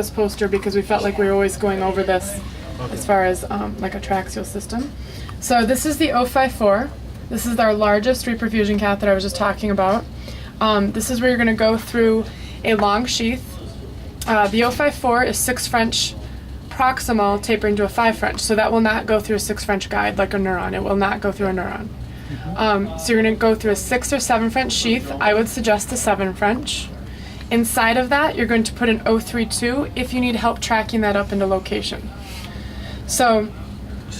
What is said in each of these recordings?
this poster because we felt like we were always going over this as far as like a tracheal system. So this is the 054. This is our largest reperfusion catheter I was just talking about. This is where you're going to go through a long sheath. The 054 is 6 French proximal tapering to a 5 French, so that will not go through a 6 French guide like a neuron. It will not go through a neuron. So you're going to go through a 6 or 7 French sheath. I would suggest a 7 French. Inside of that, you're going to put an 032 if you need help tracking that up into location. So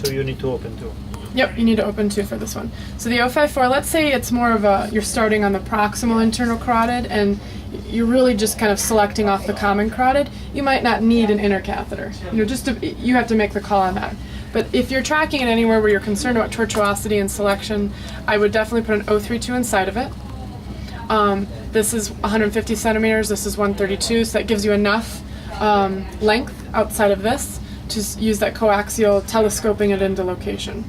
you need to open too. Yep, you need to open 2 for this one. So the 054, let's say it's more of a, you're starting on the proximal internal carotid and you're really just kind of selecting off the common carotid, you might not need an inner catheter. You have to make the call on that. But if you're tracking it anywhere where you're concerned about tortuosity and selection, I would definitely put an 032 inside of it. This is 150 centimeters, this is 132, so that gives you enough length outside of this to use that coaxial telescoping it into location.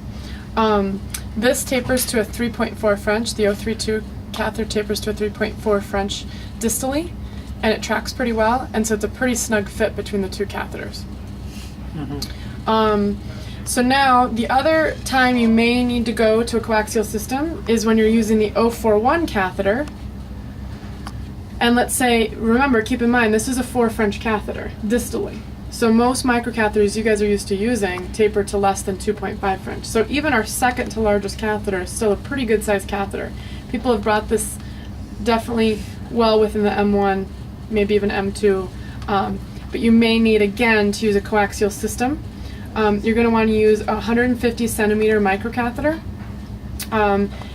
This tapers to a 3.4 French. The 032 catheter tapers to a 3.4 French distally, and it tracks pretty well, and so it's a pretty snug fit between the 2 catheters. So now, the other time you may need to go to a coaxial system is when you're using the 041 catheter. And let's say, remember, keep in mind, this is a 4 French catheter, distally. So most microcatheters you guys are used to using taper to less than 2.5 French. So even our second to largest catheter is still a pretty good sized catheter. People have brought this definitely well within the M1, maybe even M2. But you may need, again, to use a coaxial system. You're going to want to use a 150 centimeter microcatheter.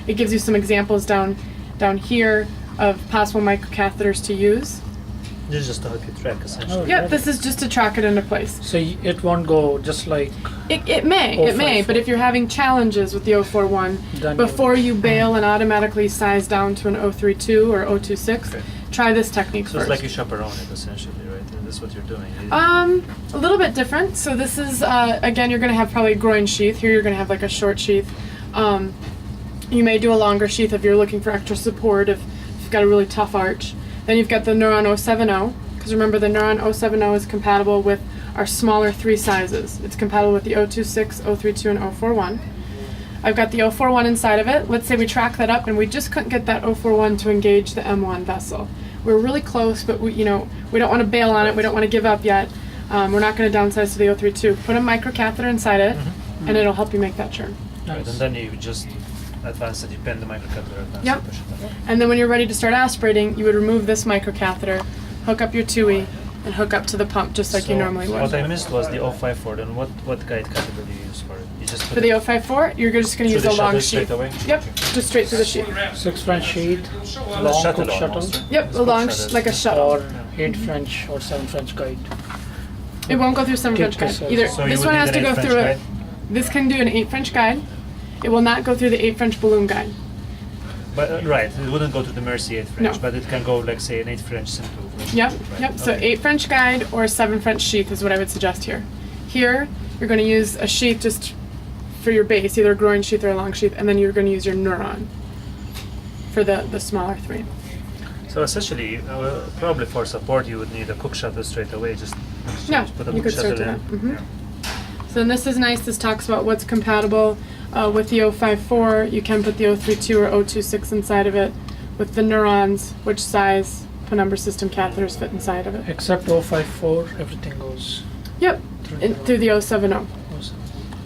It gives you some examples down here of possible microcatheters to use. This is just to help you track, essentially. Oh, Yep, this is just to track it into place. So it won't go just like... It may, but if you're having challenges with the 041, Then before you bail and automatically size down to an 032 or 026, Okay. try this technique So first. it's like you chaperone it, essentially, right? And that's what you're doing. A little bit different. So this is, again, you're going to have probably a groin sheath. Here you're going to have like a short sheath. You may do a longer sheath if you're looking for extra support, if you've got a really tough arch. Then you've got the Neuron 070, because remember the Neuron 070 is compatible with our smaller 3 sizes. It's compatible with the 026, 032, and 041. I've got the 041 inside of it. Let's say we track that up and we just couldn't get that 041 to engage the M1 vessel. We're really close, but we don't want to bail on it. We don't want to give up yet. We're not going to downsize to the 032. Put a microcatheter inside it, and it'll help you make that turn. Right, and then you just advance it, you bend the microcatheter, advance Yep. it, push it up. And then when you're ready to start aspirating, you would remove this microcatheter, hook up your 2E, and hook up to the pump just like you normally would. What I missed was the 054. Then what guide catheter do you use for it? You just put For the 054, you're just going to use a long sheath. Away? Yep, just straight through the sheath. 6 French sheet, Like long shuttle hook shuttle, almost, right? Yep, a long, like a shuttle. or 8 French or 7 French guide. It won't go through 7 French Kick guide. this Either So you this would one need has an to go 8 French through guide? it. This can do an 8 French guide. It will not go through the 8 French balloon guide. But right, it wouldn't go to the Mercy 8 French, No. but it can go like say an 8 French simple. Yep, Right. yep. So Okay. 8 French guide or 7 French sheath is what I would suggest here. Here, you're going to use a sheath just for your base, either a groin sheath or a long sheath, and then you're going to use your neuron for the smaller 3. So essentially, probably for support, you would need a cook shuttle straight away. Just Yeah, put a you cook could start shuttle to in. that. So then this is nice. This talks about what's compatible with the 054. You can put the 032 or 026 inside of it. With the neurons, which size penumbra system catheters fit inside of it. Except 054, everything goes Yep, through the 070. awesome.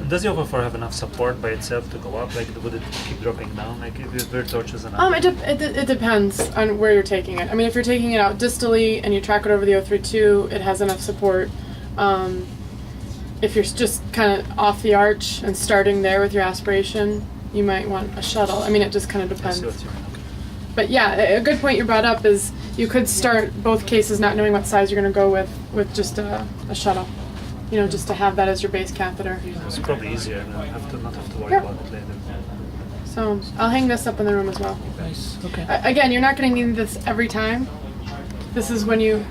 And does the 054 have enough support by itself to go up? Like, would it keep dropping down? Like, if your torches enough? It depends on where you're taking it. I mean, if you're taking it out distally and you track it over the 032, it has enough support. If you're just kind of off the arch and starting there with your aspiration, you might want a shuttle. I mean, it just kind of I depends. see what you mean. Okay. But yeah, a good point you brought up is you could start both cases not knowing what size you're going to go with just a shuttle. Just to have that as your base catheter. It's probably easier and not have to worry Yeah. about it later. So I'll hang this up in the room as well. Nice, okay. Again, you're not going to need this every time. This is when you